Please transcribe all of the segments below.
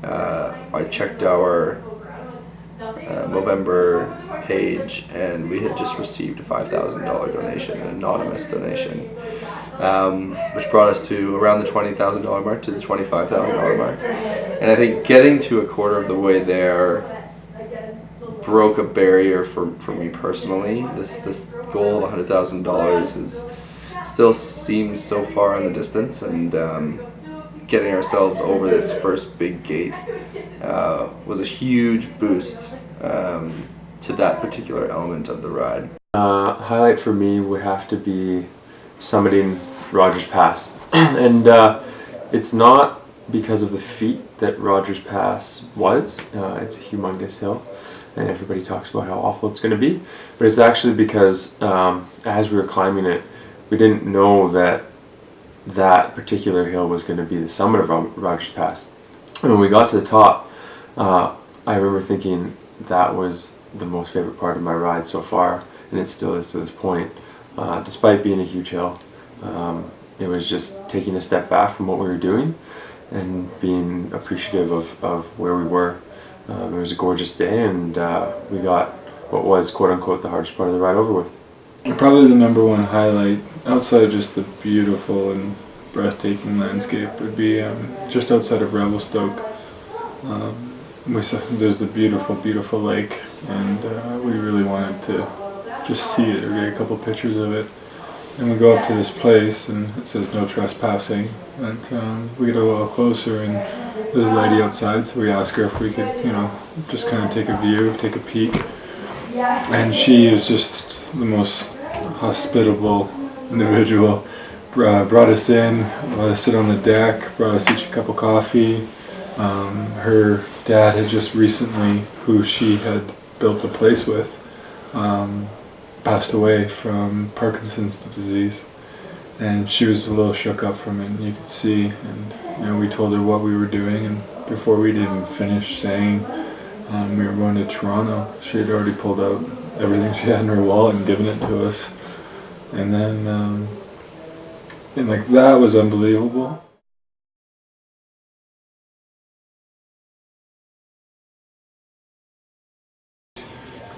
I checked our November page, and we had just received a $5,000 donation, an anonymous donation, which brought us to around the $20,000 mark, to the $25,000 mark. And I think getting to a quarter of the way there broke a barrier for me personally. This goal of $100,000 is still seems so far in the distance, and getting ourselves over this first big gate was a huge boost to that particular element of the ride. Highlight for me would have to be summiting Rogers Pass. And it's not because of the feat that Rogers Pass was. It's a humongous hill, and everybody talks about how awful it's going to be. But it's actually because as we were climbing it, we didn't know that that particular hill was going to be the summit of Rogers Pass. And when we got to the top, I remember thinking that was the most favorite part of my ride so far, and it still is to this point. Despite being a huge hill, it was just taking a step back from what we were doing and being appreciative of where we were. It was a gorgeous day, and we got what was quote-unquote the hardest part of the ride over with. Probably the number one highlight, outside of just the beautiful and breathtaking landscape, would be just outside of Revelstoke. There's the beautiful lake, and we really wanted to just see it or get a couple pictures of it. And we go up to this place, and it says no trespassing. And we get a little closer, and there's a lady outside, so we ask her if we could, just kind of take a view, take a peek. And she is just the most hospitable individual. Brought us in, let us sit on the deck, brought us each a cup of coffee. Her dad had just recently, who she had built the place with, passed away from Parkinson's disease, and she was a little shook up from it, and you could see. And we told her what we were doing, and before we'd even finish saying we were going to Toronto, she had already pulled out everything she had in her wallet and given it to us. And then that was unbelievable.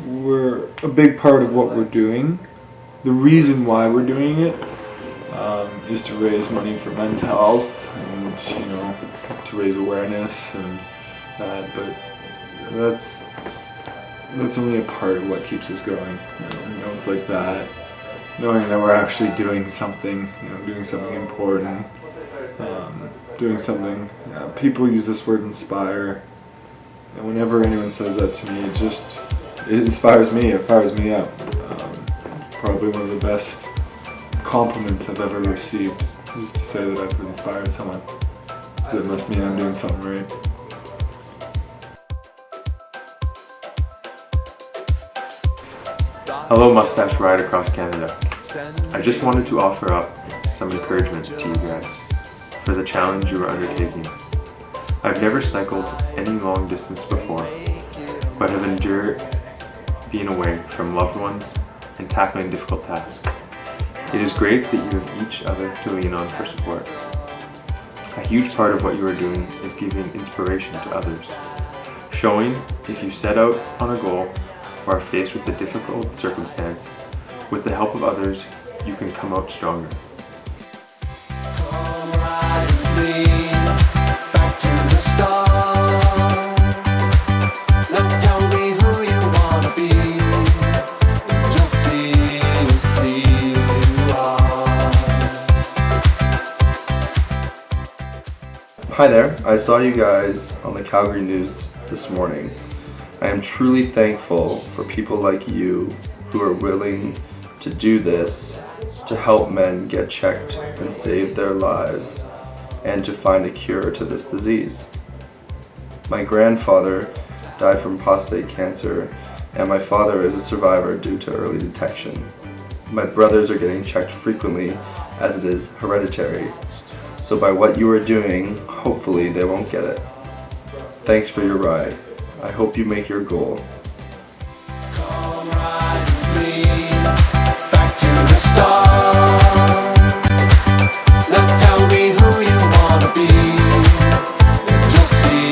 We're a big part of what we're doing. The reason why we're doing it is to raise money for men's health, and to raise awareness and that. But that's only a part of what keeps us going. It's like that, knowing that we're actually doing something, doing something important, doing something. People use this word inspire, and whenever anyone says that to me, it inspires me. It fires me up. Probably one of the best compliments I've ever received is to say that I've inspired someone. That must mean I'm doing something right. Hello, Mustache Ride across Canada. I just wanted to offer up some encouragement to you guys for the challenge you are undertaking. I've never cycled any long distance before, but have endured being away from loved ones and tackling difficult tasks. It is great that you have each other to lean on for support. A huge part of what you are doing is giving inspiration to others, showing if you set out on a goal or are faced with a difficult circumstance, with the help of others, you can come out stronger. Hi there, I saw you guys on the Calgary News this morning. I am truly thankful for people like you who are willing to do this to help men get checked and save their lives and to find a cure to this disease. My grandfather died from prostate cancer, and my father is a survivor due to early detection. My brothers are getting checked frequently as it is hereditary. So by what you are doing, hopefully they won't get it. Thanks for your ride. I hope you make your goal. Come ride with me back to the start. Now tell me who you wanna be. Just see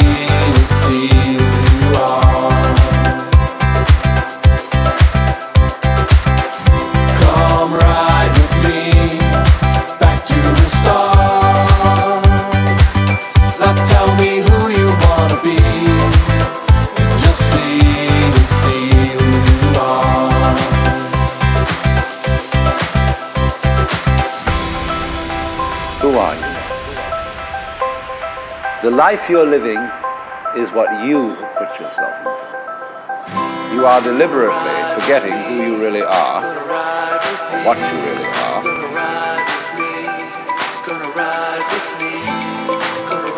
The life you're living is what you put yourself into. You are deliberately forgetting who you really are, what you really are.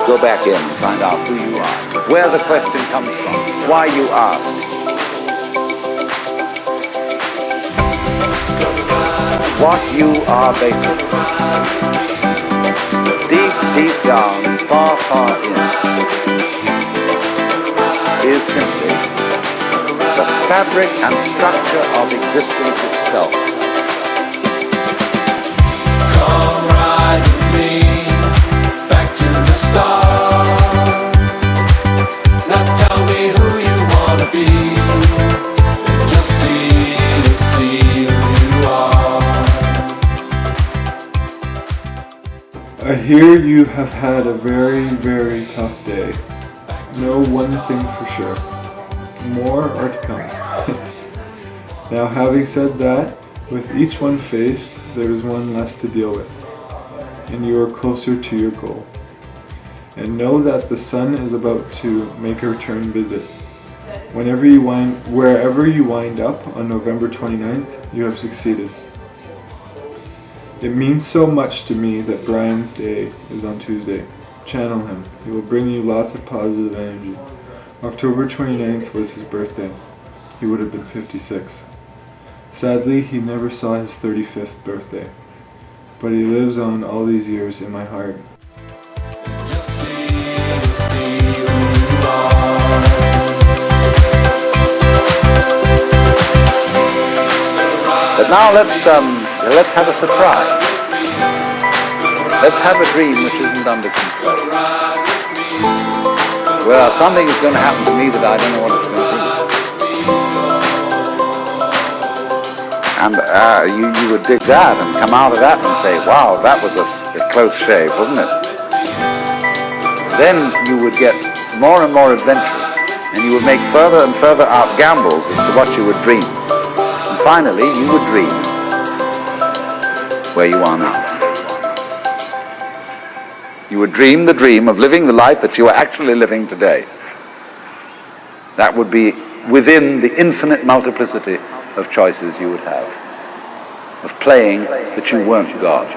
Go back in and find out who you are, where the question comes from, why you ask. What you are basically. Deep, deep down, far, far in, is simply the fabric and structure of existence itself. Come ride with me back to the start. Now tell me who you wanna be. Just see who you are. I hear you have had a very, very tough day. Know one thing for sure. More are to come. Now, having said that, with each one faced, there is one less to deal with, and you are closer to your goal. And know that the sun is about to make a return visit. Wherever you wind up on November 29th, you have succeeded. It means so much to me that Brian's day is on Tuesday. Channel him. He will bring you lots of positive energy. October 29th was his birthday. He would have been 56. Sadly, he never saw his 35th birthday, but he lives on all these years in my heart. Just see who you are. But now let's have a surprise. Let's have a dream which isn't under control. Well, something is going to happen to me that I don't know what it's going to be. And you would dig that and come out of that and say, wow, that was a close shave, wasn't it? Then you would get more and more adventurous, and you would make further and further out gambles as to what you would dream. And finally, you would dream where you are now. You would dream the dream of living the life that you are actually living today. That would be within the infinite multiplicity of choices you would have, of playing that you weren't God.